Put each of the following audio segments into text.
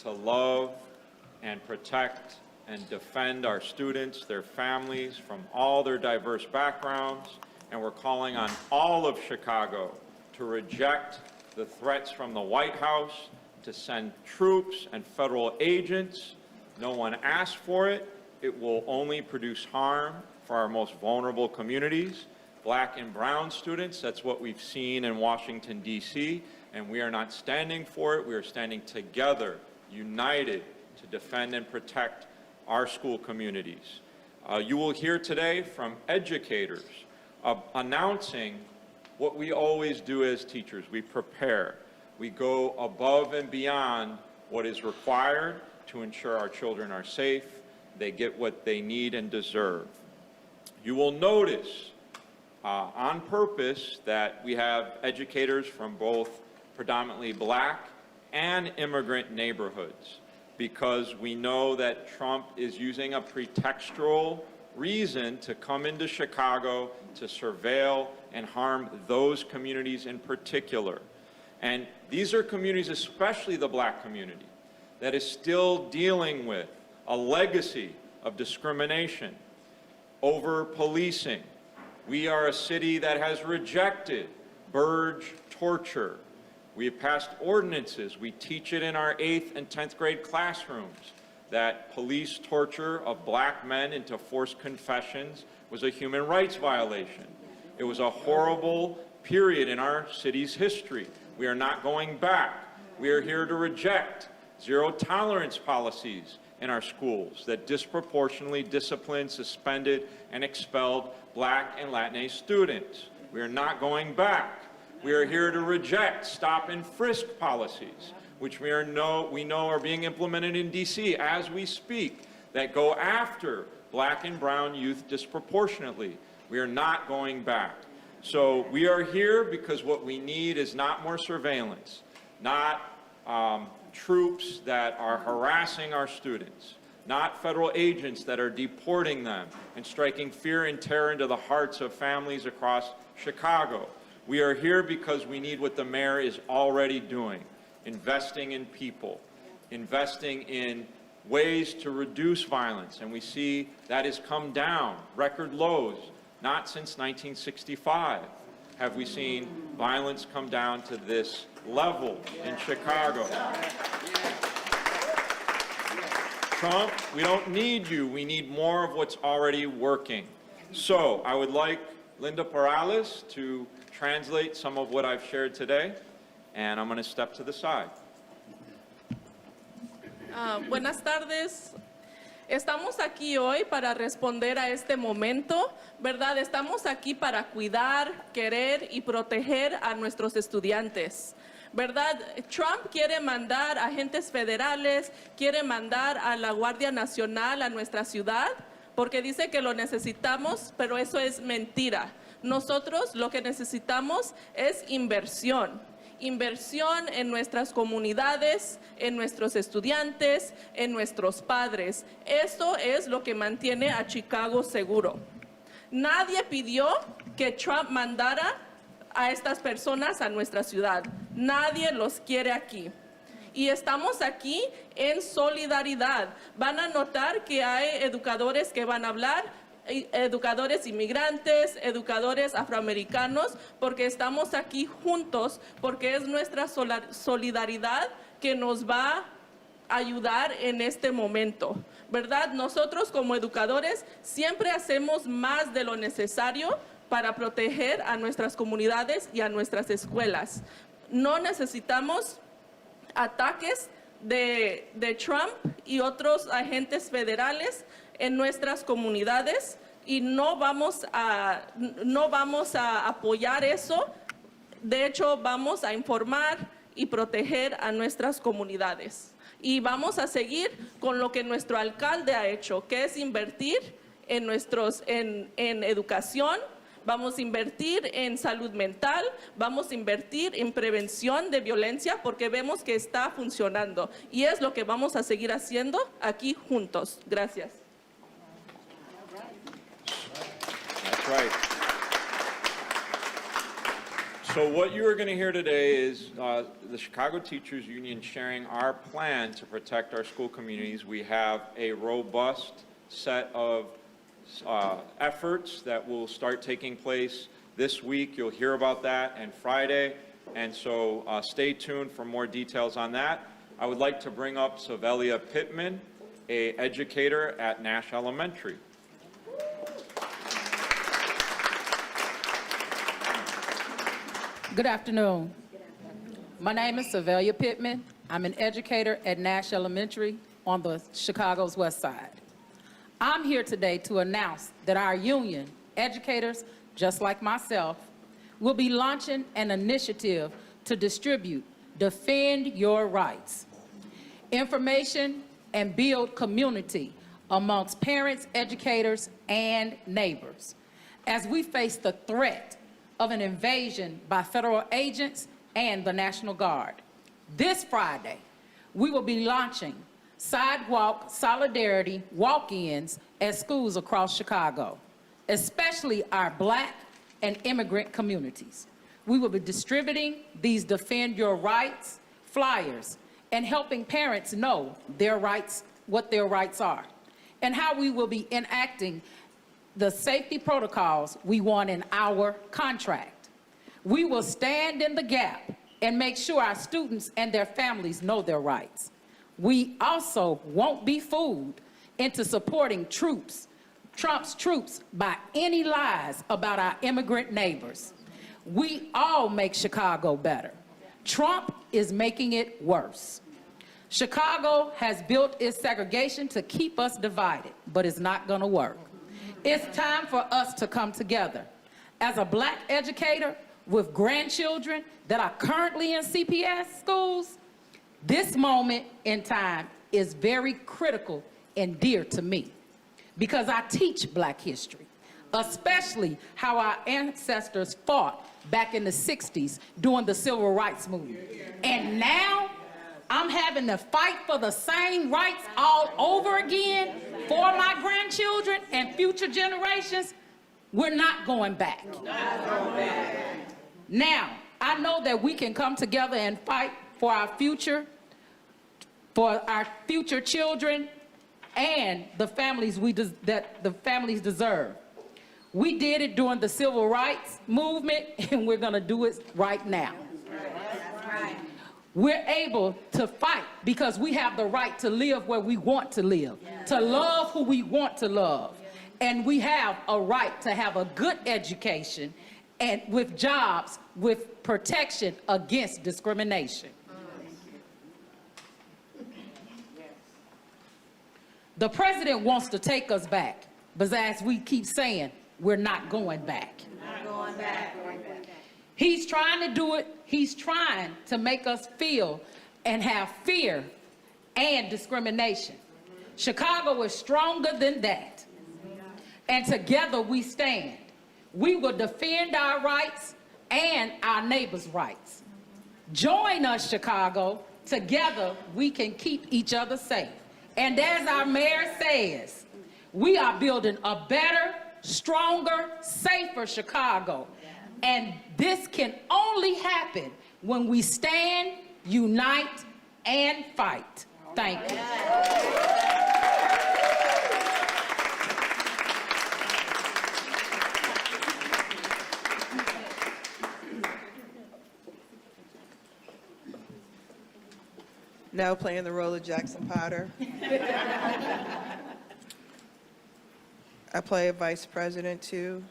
to love and protect and defend our students, their families from all their diverse backgrounds, and we're calling on all of Chicago to reject the threats from the White House to send troops and federal agents. No one asked for it. It will only produce harm for our most vulnerable communities, Black and brown students. That's what we've seen in Washington, D.C., and we are not standing for it. We are standing together, united, to defend and protect our school communities. You will hear today from educators announcing what we always do as teachers. We prepare. We go above and beyond what is required to ensure our children are safe, they get what they need and deserve. You will notice on purpose that we have educators from both predominantly Black and immigrant neighborhoods, because we know that Trump is using a pretextual reason to come into Chicago to surveil and harm those communities in particular. And these are communities, especially the Black community, that is still dealing with a legacy of discrimination, over policing. We are a city that has rejected Burge torture. We have passed ordinances. We teach it in our 8th and 10th grade classrooms that police torture of Black men into forced confessions was a human rights violation. It was a horrible period in our city's history. We are not going back. We are here to reject zero tolerance policies in our schools that disproportionately disciplined, suspended, and expelled Black and Latinx students. We are not going back. We are here to reject stop and frisk policies, which we know are being implemented in D.C. as we speak, that go after Black and brown youth disproportionately. We are not going back. So we are here because what we need is not more surveillance, not troops that are harassing our students, not federal agents that are deporting them and striking fear and terror into the hearts of families across Chicago. We are here because we need what the mayor is already doing, investing in people, investing in ways to reduce violence, and we see that has come down, record lows. Not since 1965 have we seen violence come down to this level in Chicago. Trump, we don't need you. We need more of what's already working. So I would like Linda Perales to translate some of what I've shared today, and I'm going to step to the side. Buenas tardes. Estamos aquí hoy para responder a este momento, ¿verdad? Estamos aquí para cuidar, querer y proteger a nuestros estudiantes, ¿verdad? Trump quiere mandar agentes federales, quiere mandar a la Guardia Nacional a nuestra ciudad, porque dice que lo necesitamos, pero eso es mentira. Nosotros lo que necesitamos es inversión. Inversión en nuestras comunidades, en nuestros estudiantes, en nuestros padres. Esto es lo que mantiene a Chicago seguro. Nadie pidió que Trump mandara a estas personas a nuestra ciudad. Nadie los quiere aquí. Y estamos aquí en solidaridad. Van a notar que hay educadores que van a hablar, educadores inmigrantes, educadores afroamericanos, porque estamos aquí juntos, porque es nuestra solidaridad que nos va a ayudar en este momento, ¿verdad? Nosotros como educadores siempre hacemos más de lo necesario para proteger a nuestras comunidades y a nuestras escuelas. No necesitamos ataques de Trump y otros agentes federales en nuestras comunidades, y no vamos a apoyar eso. De hecho, vamos a informar y proteger a nuestras comunidades. Y vamos a seguir con lo que nuestro alcalde ha hecho, que es invertir en educación. Vamos a invertir en salud mental, vamos a invertir en prevención de violencia, porque vemos que está funcionando. Y es lo que vamos a seguir haciendo aquí juntos. Gracias. That's right. So what you are going to hear today is the Chicago Teachers Union sharing our plan to protect our school communities. We have a robust set of efforts that will start taking place this week. You'll hear about that and Friday, and so stay tuned for more details on that. I would like to bring up Savelia Pittman, an educator at Nash Elementary. Good afternoon. My name is Savelia Pittman. I'm an educator at Nash Elementary on the Chicago's West Side. I'm here today to announce that our union, educators just like myself, will be launching an initiative to distribute Defend Your Rights information and build community amongst parents, educators, and neighbors as we face the threat of an invasion by federal agents and the National Guard. This Friday, we will be launching sidewalk solidarity walk-ins at schools across Chicago, especially our Black and immigrant communities. We will be distributing these Defend Your Rights flyers and helping parents know their rights, what their rights are, and how we will be enacting the safety protocols we want in our contract. We will stand in the gap and make sure our students and their families know their rights. We also won't be fooled into supporting Trump's troops by any lies about our immigrant neighbors. We all make Chicago better. Trump is making it worse. Chicago has built its segregation to keep us divided, but it's not gonna work. It's time for us to come together. As a Black educator with grandchildren that are currently in CPS schools, this moment in time is very critical and dear to me because I teach Black history, especially how our ancestors fought back in the 60s during the Civil Rights Movement. And now I'm having to fight for the same rights all over again for my grandchildren and future generations. We're not going back. Now, I know that we can come together and fight for our future children and the families that the families deserve. We did it during the Civil Rights Movement, and we're going to do it right now. We're able to fight because we have the right to live where we want to live, to love who we want to love. And we have a right to have a good education and with jobs, with protection against discrimination. The president wants to take us back, but as we keep saying, we're not going back. Not going back. He's trying to do it. He's trying to make us feel and have fear and discrimination. Chicago is stronger than that. And together we stand. We will defend our rights and our neighbors' rights. Join us, Chicago. Together we can keep each other safe. And as our mayor says, we are building a better, stronger, safer Chicago. And this can only happen when we stand, unite, and fight. Thank you. Now playing the role of Jackson Potter. I play a vice president too,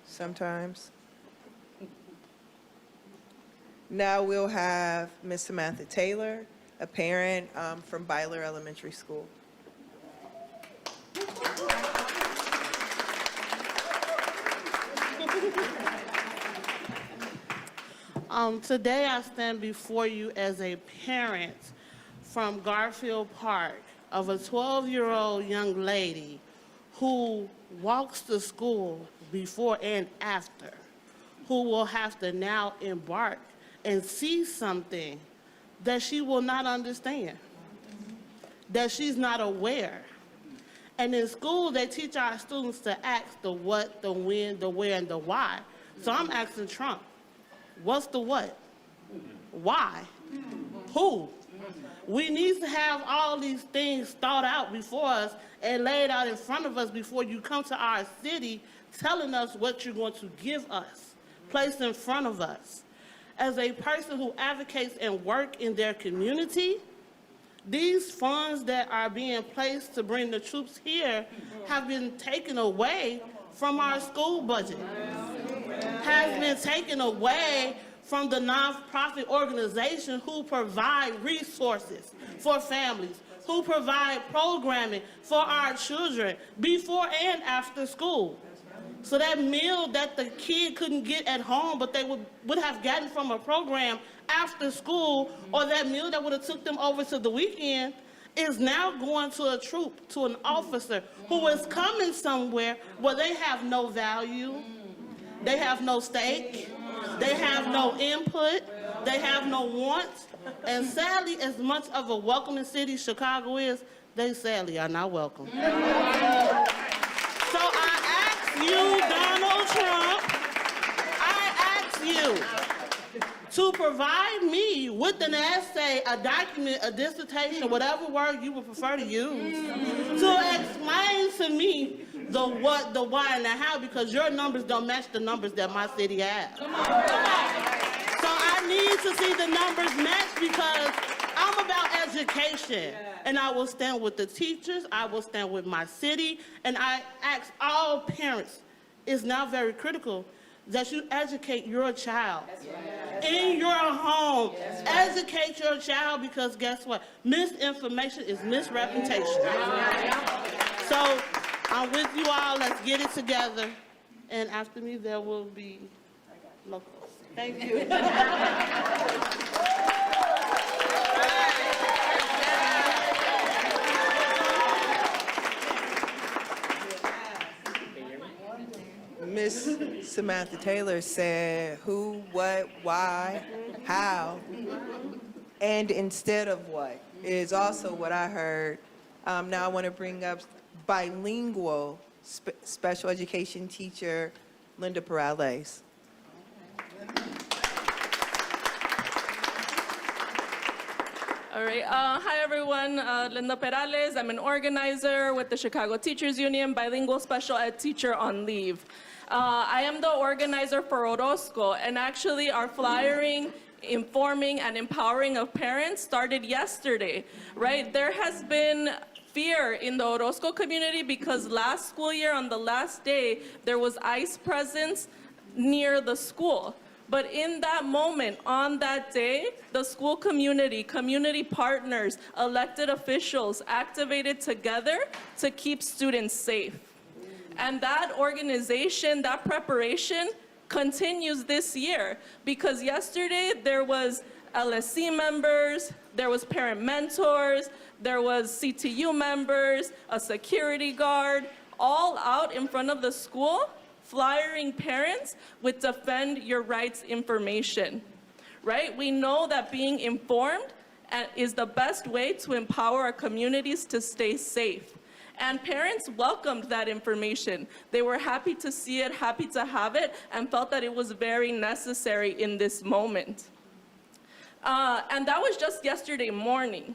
sometimes. Now we'll have Miss Samantha Taylor, a parent from Byler Elementary School. Today I stand before you as a parent from Garfield Park of a 12-year-old young lady who walks to school before and after, who will have to now embark and see something that she will not understand, that she's not aware. And in school, they teach our students to ask the what, the when, the where, and the why. So I'm asking Trump, What's the what? Why? Who? We need to have all these things thought out before us and laid out in front of us before you come to our city telling us what you're going to give us, placed in front of us. As a person who advocates and work in their community, these funds that are being placed to bring the troops here have been taken away from our school budget, has been taken away from the nonprofit organizations who provide resources for families, who provide programming for our children before and after school. So that meal that the kid couldn't get at home, but they would have gotten from a program after school, or that meal that would have took them over to the weekend, is now going to a troop, to an officer who is coming somewhere where they have no value, they have no stake, they have no input, they have no wants, and sadly, as much of a welcoming city Chicago is, they sadly are not welcome. So I ask you, Donald Trump, I ask you to provide me with an essay, a document, a dissertation, whatever word you would prefer to use, to explain to me the what, the why, and the how, because your numbers don't match the numbers that my city has. So I need to see the numbers match, because I'm about education. And I will stand with the teachers, I will stand with my city, and I ask all parents, it's now very critical that you educate your child in your home. Educate your child, because guess what? Misinformation is misrepresentation. So I'm with you all. Let's get it together. And after me, there will be locals. Thank you. Miss Samantha Taylor said who, what, why, how, and instead of what is also what I heard. Now I want to bring up bilingual special education teacher Linda Perales. All right. Hi, everyone. Linda Perales. I'm an organizer with the Chicago Teachers Union, bilingual special ed teacher on leave. I am the organizer for Orozco, and actually our flyering, informing, and empowering of parents started yesterday, right? There has been fear in the Orozco community because last school year, on the last day, there was ICE presence near the school. But in that moment, on that day, the school community, community partners, elected officials activated together to keep students safe. And that organization, that preparation continues this year, because yesterday there was LSC members, there was parent mentors, there was CTU members, a security guard, all out in front of the school, flyering parents with Defend Your Rights information, right? We know that being informed is the best way to empower our communities to stay safe. And parents welcomed that information. They were happy to see it, happy to have it, and felt that it was very necessary in this moment. And that was just yesterday morning.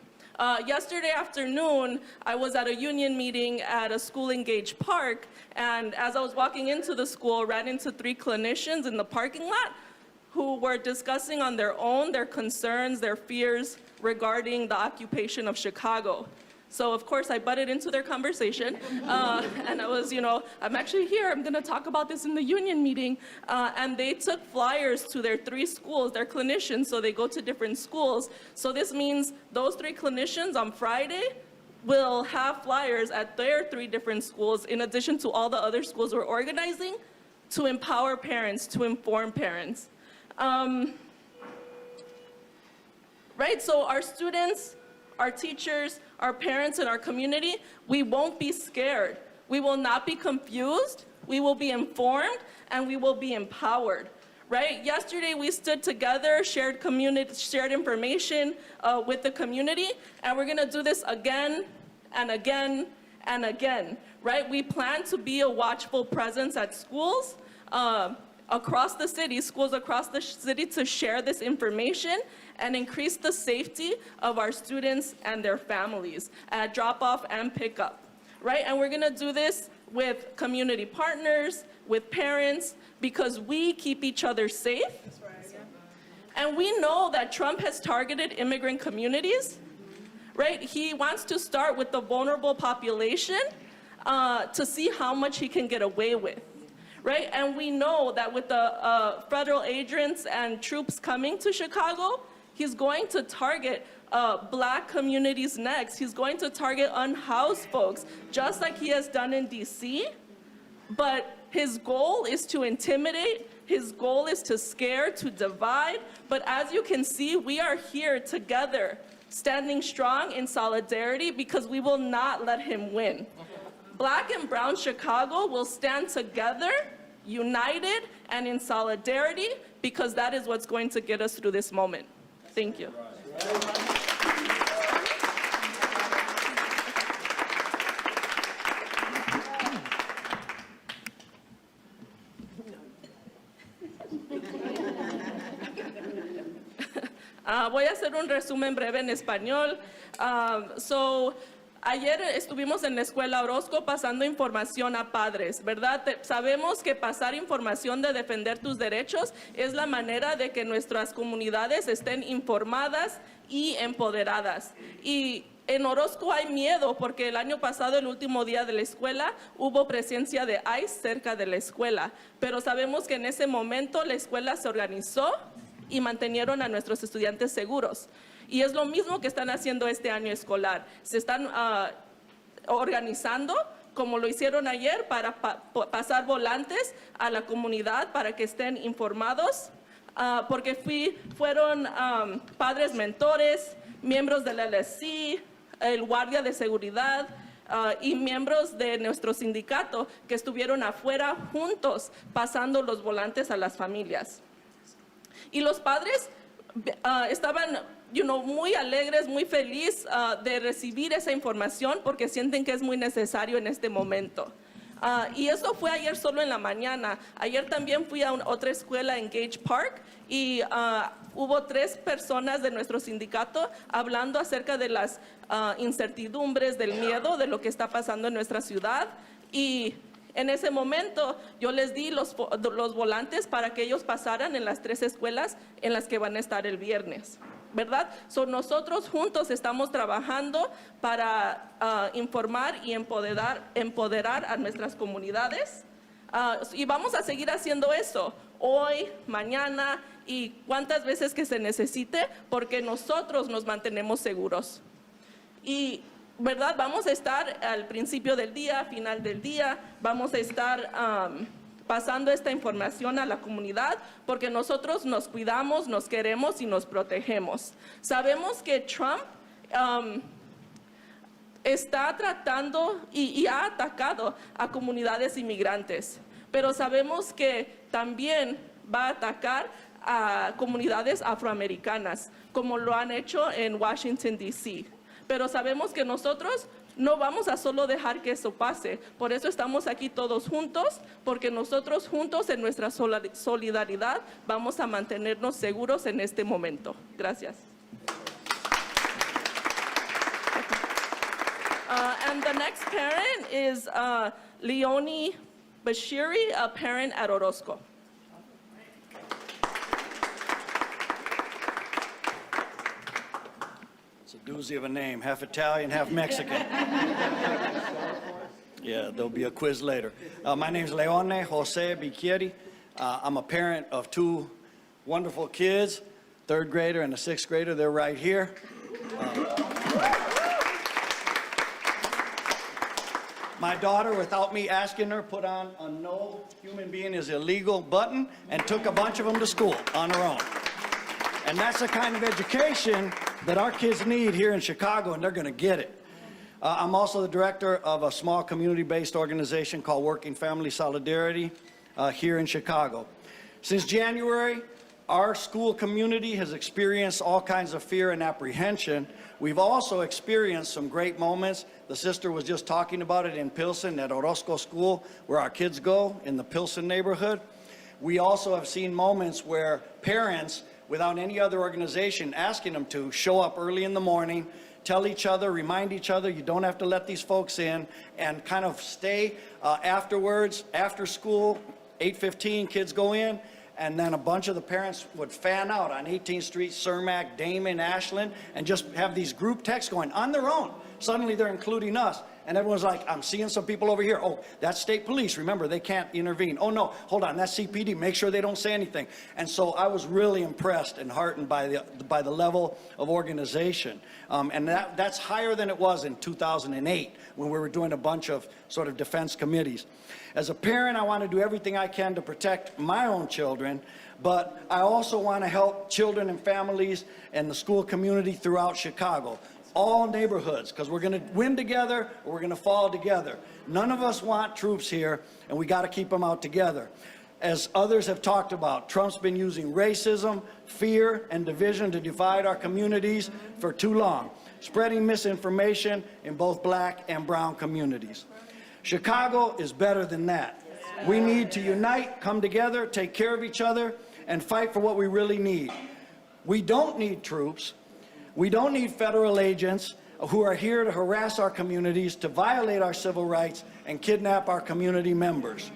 Yesterday afternoon, I was at a union meeting at a school engaged park, and as I was walking into the school, ran into 3 clinicians in the parking lot who were discussing on their own their concerns, their fears regarding the occupation of Chicago. So of course I butted into their conversation, and I was, I'm actually here, I'm gonna talk about this in the union meeting, and they took flyers to their 3 schools, they're clinicians, so they go to different schools. So this means those 3 clinicians on Friday will have flyers at their 3 different schools, in addition to all the other schools we're organizing, to empower parents, to inform parents. Right, so our students, our teachers, our parents, and our community, we won't be scared. We will not be confused. We will be informed, and we will be empowered, right? Yesterday, we stood together, shared information with the community, and we're gonna do this again and again and again, right? We plan to be a watchful presence at schools, across the city, schools across the city, to share this information and increase the safety of our students and their families at drop-off and pickup, right? And we're gonna do this with community partners, with parents, because we keep each other safe. And we know that Trump has targeted immigrant communities, right? He wants to start with the vulnerable population to see how much he can get away with, right? And we know that with the federal agents and troops coming to Chicago, he's going to target Black communities next. He's going to target unhoused folks, just like he has done in DC. But his goal is to intimidate. His goal is to scare, to divide. But as you can see, we are here together, standing strong in solidarity, because we will not let him win. Black and brown Chicago will stand together, united and in solidarity, because that is what's going to get us through this moment. Thank you. Voy a hacer un resumen breve en español. Ayer estuvimos en la escuela Orozco pasando información a padres, ¿verdad? Sabemos que pasar información de defender tus derechos es la manera de que nuestras comunidades estén informadas y empoderadas. Y en Orozco hay miedo porque el año pasado, el último día de la escuela, hubo presencia de ICE cerca de la escuela. Pero sabemos que en ese momento la escuela se organizó y mantenieron a nuestros estudiantes seguros. Y es lo mismo que están haciendo este año escolar. Se están organizando, como lo hicieron ayer, para pasar volantes a la comunidad para que estén informados, porque fueron padres mentores, miembros del LSC, el guardia de seguridad, y miembros de nuestro sindicato que estuvieron afuera juntos pasando los volantes a las familias. Y los padres estaban muy alegres, muy felices de recibir esa información porque sienten que es muy necesario en este momento. Y eso fue ayer solo en la mañana. Ayer también fui a otra escuela en Gage Park y hubo 3 personas de nuestro sindicato hablando acerca de las incertidumbres, del miedo, de lo que está pasando en nuestra ciudad. Y en ese momento yo les di los volantes para que ellos pasaran en las 3 escuelas en las que van a estar el viernes, ¿verdad? Nosotros juntos estamos trabajando para informar y empoderar a nuestras comunidades, y vamos a seguir haciendo eso hoy, mañana y cuantas veces que se necesite, porque nosotros nos mantenemos seguros. Y ¿verdad? Vamos a estar al principio del día, final del día, vamos a estar pasando esta información a la comunidad porque nosotros nos cuidamos, nos queremos y nos protegemos. Sabemos que Trump está tratando y ha atacado a comunidades inmigrantes, pero sabemos que también va a atacar a comunidades afroamericanas, como lo han hecho en Washington, D.C., pero sabemos que nosotros no vamos a solo dejar que eso pase. Por eso estamos aquí todos juntos, porque nosotros juntos en nuestra solidaridad vamos a mantenernos seguros en este momento. Gracias. And the next parent is Leonie Bashiri, a parent at Orozco. Doozy of a name, half Italian, half Mexican. Yeah, there'll be a quiz later. My name's Leone Jose Bicchieri. I'm a parent of 2 wonderful kids, 3rd grader and a 6th grader. They're right here. My daughter, without me asking her, put on a "no human being is illegal" button and took a bunch of them to school on her own. And that's the kind of education that our kids need here in Chicago, and they're going to get it. I'm also the director of a small community-based organization called Working Family Solidarity here in Chicago. Since January, our school community has experienced all kinds of fear and apprehension. We've also experienced some great moments. The sister was just talking about it in Pilsen at Orozco School, where our kids go in the Pilsen neighborhood. we also have seen moments where parents, without any other organization asking them to, show up early in the morning, tell each other, remind each other, you don't have to let these folks in, and kind of stay afterwards, after school, 8:15, kids go in, and then a bunch of the parents would fan out on 18th Street, Cermak, Damon, Ashland, and just have these group texts going on their own. Suddenly they're including us. And everyone's like, I'm seeing some people over here. Oh, that's state police. Remember, they can't intervene. Oh, no, hold on, that's CPD. Make sure they don't say anything. And so I was really impressed and heartened by the level of organization. And that's higher than it was in 2008 when we were doing a bunch of sort of defense committees. As a parent, I want to do everything I can to protect my own children, but I also want to help children and families and the school community throughout Chicago. All neighborhoods, because we're going to win together or we're going to fall together. None of us want troops here, and we got to keep them out together. As others have talked about, Trump's been using racism, fear, and division to divide our communities for too long, spreading misinformation in both black and brown communities. Chicago is better than that. We need to unite, come together, take care of each other, and fight for what we really need. We don't need troops. We don't need federal agents who are here to harass our communities, to violate our civil rights, and kidnap our community members.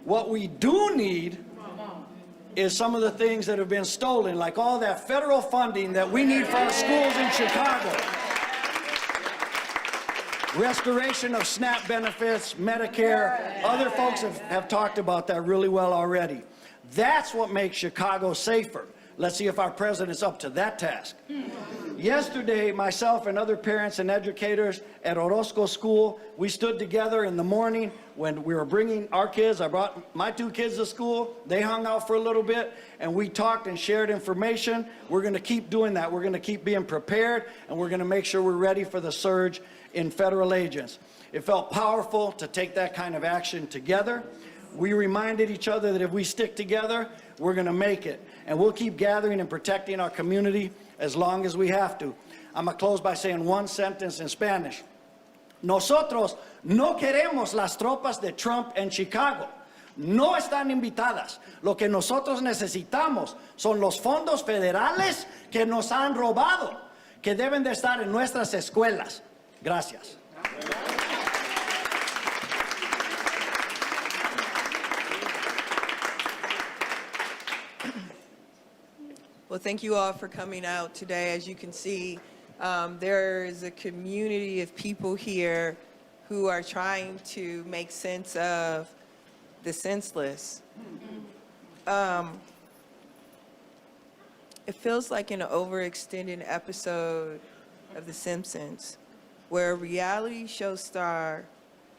What we do need is some of the things that have been stolen, like all that federal funding that we need for our schools in Chicago. Restoration of SNAP benefits, Medicare, other folks have talked about that really well already. That's what makes Chicago safer. Let's see if our president's up to that task. Yesterday, myself and other parents and educators at Orozco School, we stood together in the morning when we were bringing our kids. I brought my 2 kids to school. They hung out for a little bit, and we talked and shared information. We're going to keep doing that. We're going to keep being prepared, and we're going to make sure we're ready for the surge in federal agents. It felt powerful to take that kind of action together. We reminded each other that if we stick together, we're going to make it. And we'll keep gathering and protecting our community as long as we have to. I'm going to close by saying one sentence in Spanish. Nosotros no queremos las tropas de Trump en Chicago. No están invitadas. Lo que nosotros necesitamos son los fondos federales que nos han robado, que deben de estar en nuestras escuelas. Gracias. Well, thank you all for coming out today. As you can see, there is a community of people here who are trying to make sense of the senseless. It feels like an overextended episode of The Simpsons, where a reality show star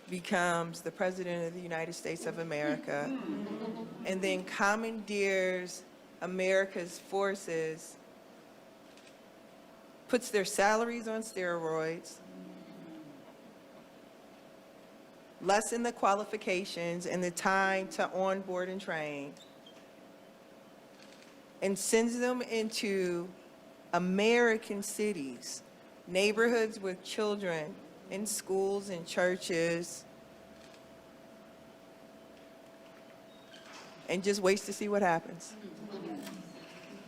becomes the President of the United States of America and then commandeers America's forces, puts their salaries on steroids, lessen the qualifications and the time to onboard and train, and sends them into American cities, neighborhoods with children, in schools and churches, and just waits to see what happens.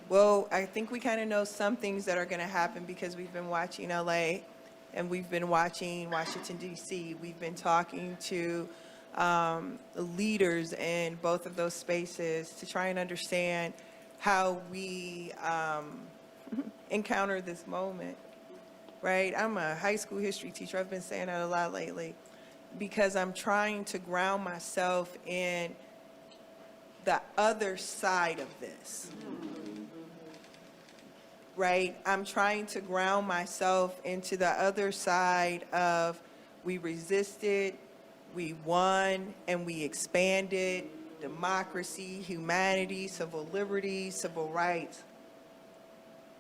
Well, I think we kind of know some things that are going to happen because we've been watching LA and we've been watching Washington, D.C. We've been talking to leaders in both of those spaces to try and understand how we encounter this moment, right? I'm a high school history teacher. I've been saying that a lot lately because I'm trying to ground myself in the other side of this. Right? I'm trying to ground myself into the other side of we resisted, we won, and we expanded democracy, humanity, civil liberties, civil rights.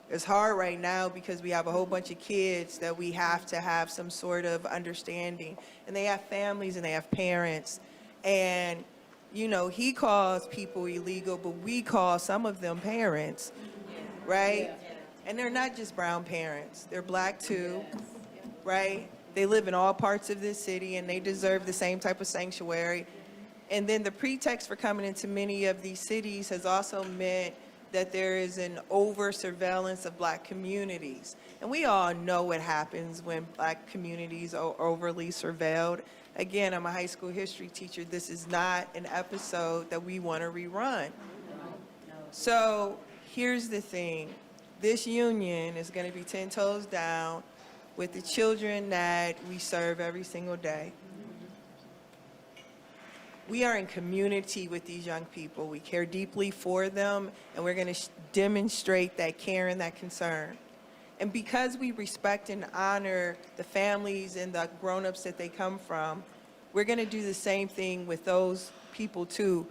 It's hard right now because we have a whole bunch of kids that we have to have some sort of understanding. And they have families and they have parents. And, you know, he calls people illegal, but we call some of them parents, right? And they're not just brown parents. They're black too, right? They live in all parts of this city and they deserve the same type of sanctuary. And then the pretext for coming into many of these cities has also meant that there is an over surveillance of black communities. And we all know what happens when black communities are overly surveilled. Again, I'm a high school history teacher. This is not an episode that we want to rerun. So here's the thing. This union is going to be 10 toes down with the children that we serve every single day. We are in community with these young people. We care deeply for them, and we're going to demonstrate that care and that concern. And because we respect and honor the families and the grown-ups that they come from, we're going to do the same thing with those people too.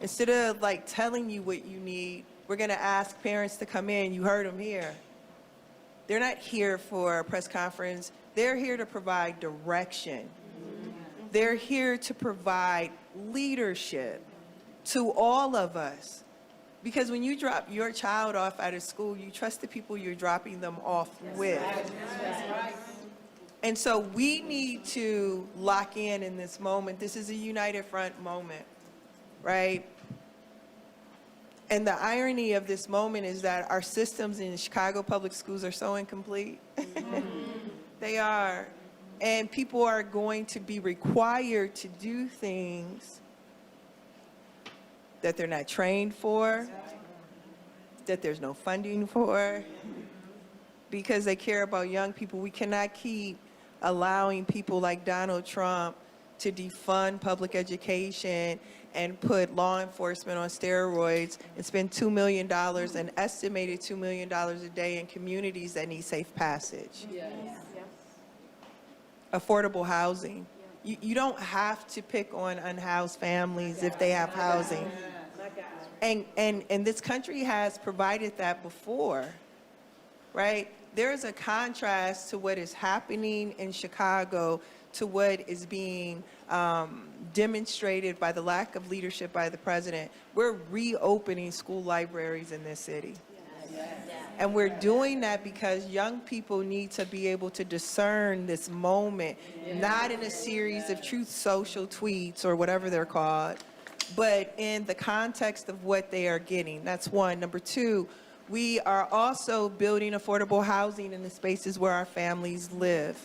Instead of like telling you what you need, we're going to ask parents to come in. You heard them here. They're not here for a press conference. They're here to provide direction. They're here to provide leadership to all of us. Because when you drop your child off out of school, you trust the people you're dropping them off with. And so we need to lock in this moment. This is a united front moment, right? And the irony of this moment is that our systems in Chicago public schools are so incomplete. They are. And people are going to be required to do things that they're not trained for, that there's no funding for, because they care about young people. We cannot keep allowing people like Donald Trump to defund public education and put law enforcement on steroids and spend $2 million, an estimated $2 million a day in communities that need safe passage. Affordable housing. You don't have to pick on unhoused families if they have housing. And this country has provided that before, right? There is a contrast to what is happening in Chicago to what is being demonstrated by the lack of leadership by the president. We're reopening school libraries in this city. And we're doing that because young people need to be able to discern this moment, not in a series of truth social tweets or whatever they're called, but in the context of what they are getting. That's one. Number two, we are also building affordable housing in the spaces where our families live.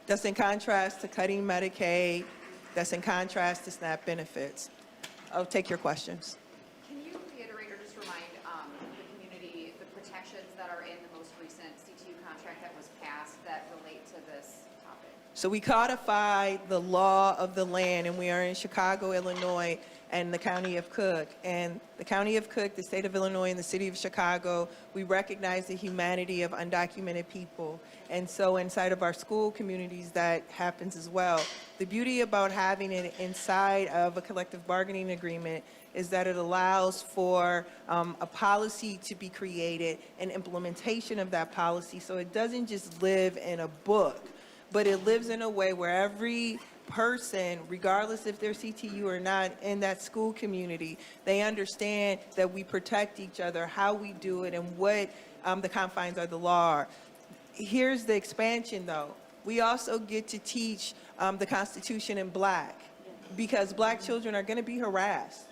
That's in contrast to cutting Medicaid. That's in contrast to SNAP benefits. I'll take your questions. Can you reiterate or just remind the community the protections that are in the most recent CTU contract that was passed that relate to this topic? So we codified the law of the land, and we are in Chicago, Illinois, and the County of Cook. And the County of Cook, the State of Illinois, and the City of Chicago, we recognize the humanity of undocumented people. And so inside of our school communities, that happens as well. The beauty about having it inside of a collective bargaining agreement is that it allows for a policy to be created and implementation of that policy. So it doesn't just live in a book, but it lives in a way where every person, regardless if they're CTU or not, in that school community, they understand that we protect each other, how we do it, and what the confines of the law are. Here's the expansion, though. We also get to teach the Constitution in Black, because Black children are going to be harassed,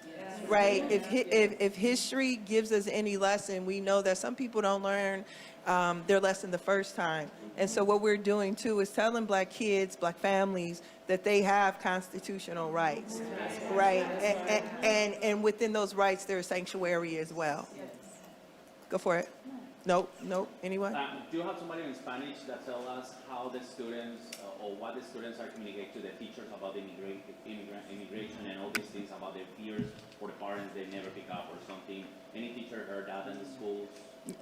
right? If history gives us any lesson, we know that some people don't learn their lesson the first time. And so what we're doing, too, is telling Black kids, Black families, that they have constitutional rights, right? And within those rights, there's sanctuary as well. Go for it. Nope, anyone? Do you have somebody in Spanish that tell us how the students or what the students are communicating to the teachers about the immigration and all these things about their fears for the parents they never pick up or something? Any teacher heard that in the schools?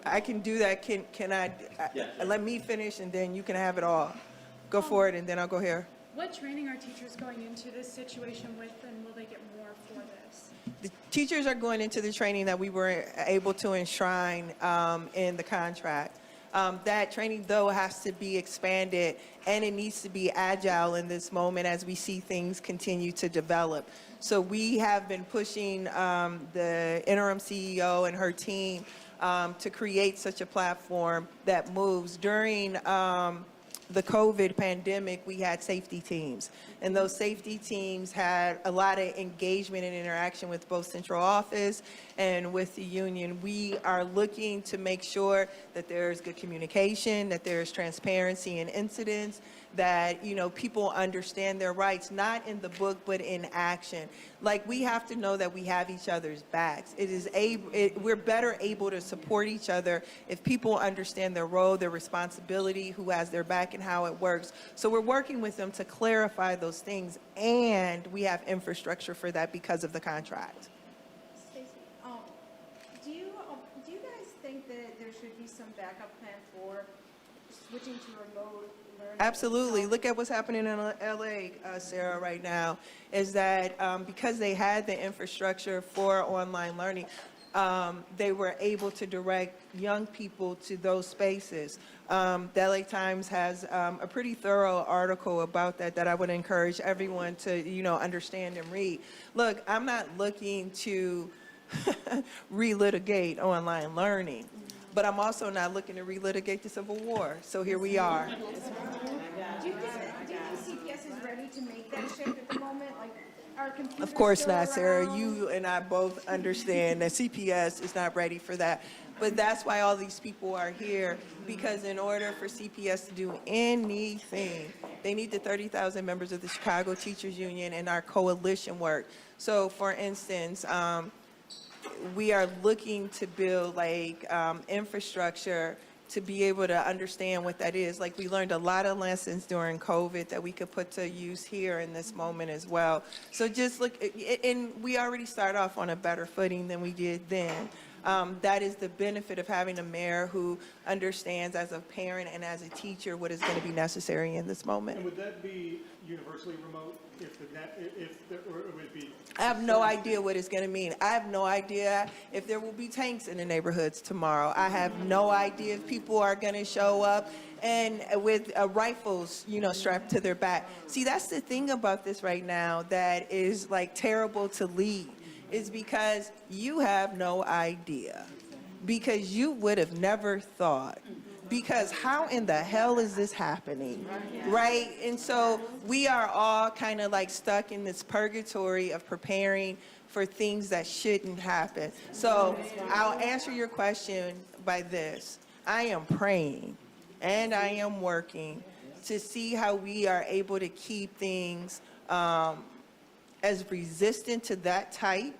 I can do that. Can I Yeah, sure. let me finish, and then you can have it all. Go for it, and then I'll go here. What training are teachers going into this situation with, and will they get more for this? The teachers are going into the training that we were able to enshrine in the contract. That training, though, has to be expanded, and it needs to be agile in this moment as we see things continue to develop. So we have been pushing the interim CEO and her team to create such a platform that moves. During the COVID pandemic, we had safety teams. And those safety teams had a lot of engagement and interaction with both central office and with the union. We are looking to make sure that there's good communication, that there's transparency in incidents, that, you know, people understand their rights, not in the book, but in action. Like, we have to know that we have each other's backs. We're better able to support each other if people understand their role, their responsibility, who has their back, and how it works. So we're working with them to clarify those things, and we have infrastructure for that because of the contract. Stacey, do you guys think that there should be some backup plan for switching to remote learning? Absolutely. Look at what's happening in LA, Sarah, right now, is that because they had the infrastructure for online learning, they were able to direct young people to those spaces. The LA Times has a pretty thorough article about that I would encourage everyone to, you know, understand and read. Look, I'm not looking to relitigate online learning, but I'm also not looking to relitigate the Civil War. So here we are. Do you think CPS is ready to make that shift at the moment? Like, are computers Of course still not, Sarah. around? You and I both understand that CPS is not ready for that. But that's why all these people are here, because in order for CPS to do anything, they need the 30,000 members of the Chicago Teachers Union and our coalition work. So, for instance, we are looking to build like infrastructure to be able to understand what that is. Like, we learned a lot of lessons during COVID that we could put to use here in this moment as well. So just look, and we already start off on a better footing than we did then. That is the benefit of having a mayor who understands as a parent and as a teacher what is going to be necessary in this moment. And would that be universally remote or it would be? I have no idea what it's going to mean. I have no idea if there will be tanks in the neighborhoods tomorrow. I have no idea if people are going to show up and with rifles, you know, strapped to their back. See, that's the thing about this right now that is like terrible to lead, is because you have no idea, because you would have never thought. Because how in the hell is this happening, right? And so we are all kind of like stuck in this purgatory of preparing for things that shouldn't happen. So I'll answer your question by this. I am praying and I am working to see how we are able to keep things as resistant to that type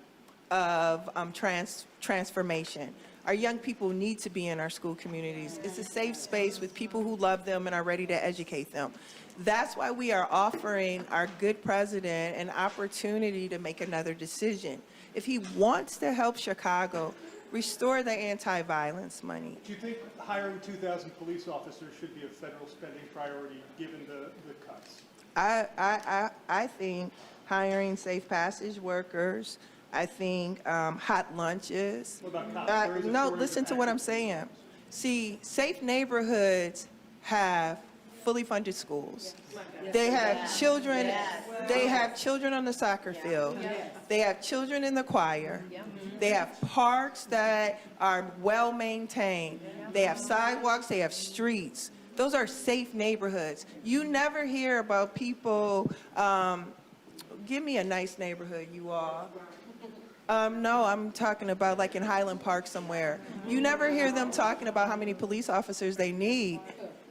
of transformation. Our young people need to be in our school communities. It's a safe space with people who love them and are ready to educate them. That's why we are offering our good president an opportunity to make another decision. If he wants to help Chicago restore the anti-violence money. Do you think hiring 2,000 police officers should be a federal spending priority given the cuts? I think hiring safe passage workers, I think hot lunches. What about cops? There is a No, shortage listen of to what I'm active saying. See, safe neighborhoods have fully funded schools. They have children. They have children on the soccer field. They have children in the choir. They have parks that are well maintained. They have sidewalks. They have streets. Those are safe neighborhoods. You never hear about people. Give me a nice neighborhood, you all. No, I'm talking about like in Highland Park somewhere. You never hear them talking about how many police officers they need,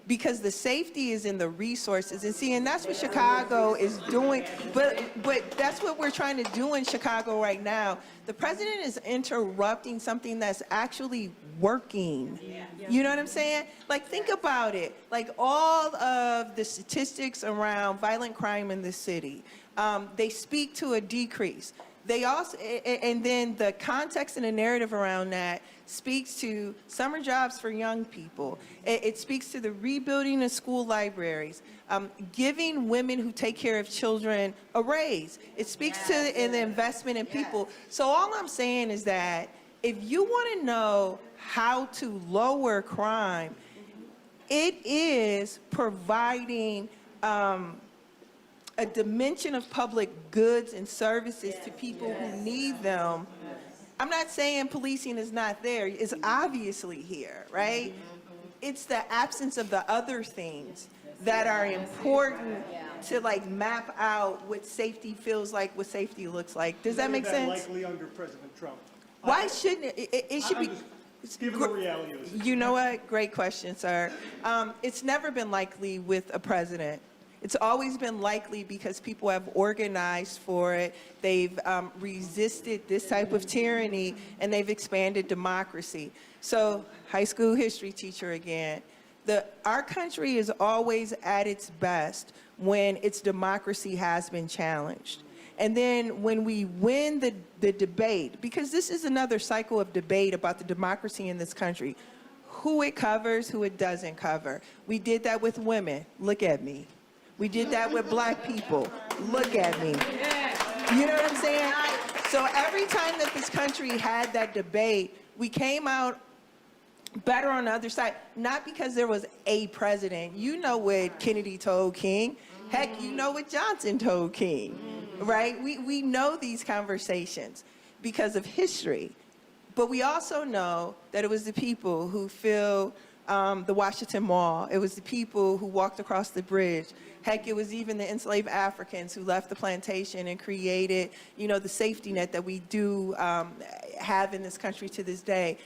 because the safety is in the resources. And see, and that's what Chicago is doing. But that's what we're trying to do in Chicago right now. The president is interrupting something that's actually working. You know what I'm saying? Like, think about it. Like, all of the statistics around violent crime in this city, they speak to a decrease. They also, and then the context and the narrative around that speaks to summer jobs for young people. It speaks to the rebuilding of school libraries, giving women who take care of children a raise. It speaks to the investment in people. So all I'm saying is that if you want to know how to lower crime, it is providing a dimension of public goods and services to people who need them. I'm not saying policing is not there. It's obviously here, right? It's the absence of the other things that are important to like map out what safety feels like, what safety looks like. Does that make None of sense? likely under President Trump. Why shouldn't it? It should I'm be. just giving the reality of it. You know what? Great question, sir. It's never been likely with a president. It's always been likely because people have organized for it. They've resisted this type of tyranny, and they've expanded democracy. So, high school history teacher again. Our country is always at its best when its democracy has been challenged. And then when we win the debate, because this is another cycle of debate about the democracy in this country, who it covers, who it doesn't cover. We did that with women. Look at me. We did that with black people. Look at me. You know what I'm saying? So every time that this country had that debate, we came out better on the other side, not because there was a president. You know what Kennedy told King. Heck, you know what Johnson told King, right? We know these conversations because of history. But we also know that it was the people who filled the Washington Mall. It was the people who walked across the bridge. Heck, it was even the enslaved Africans who left the plantation and created, you know, the safety net that we do have in this country to this day.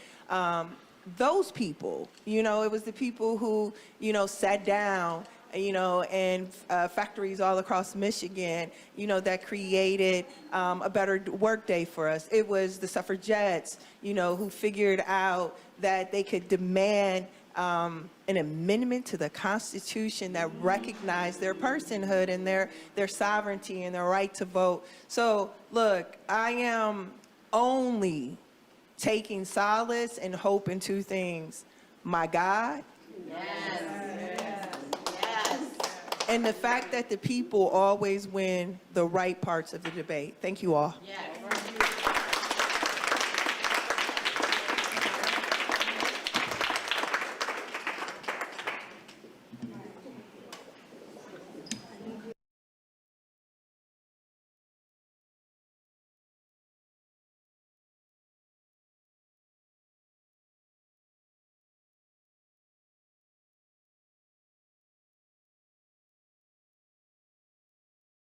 Those people, you know, it was the people who, you know, sat down, you know, in factories all across Michigan, you know, that created a better workday for us. It was the suffragettes, you know, who figured out that they could demand an amendment to the Constitution that recognized their personhood and their sovereignty and their right to vote. So, look, I am only taking solace and hope in two things: my God, and the fact that the people always win the right parts of the debate. Thank you all. Yes.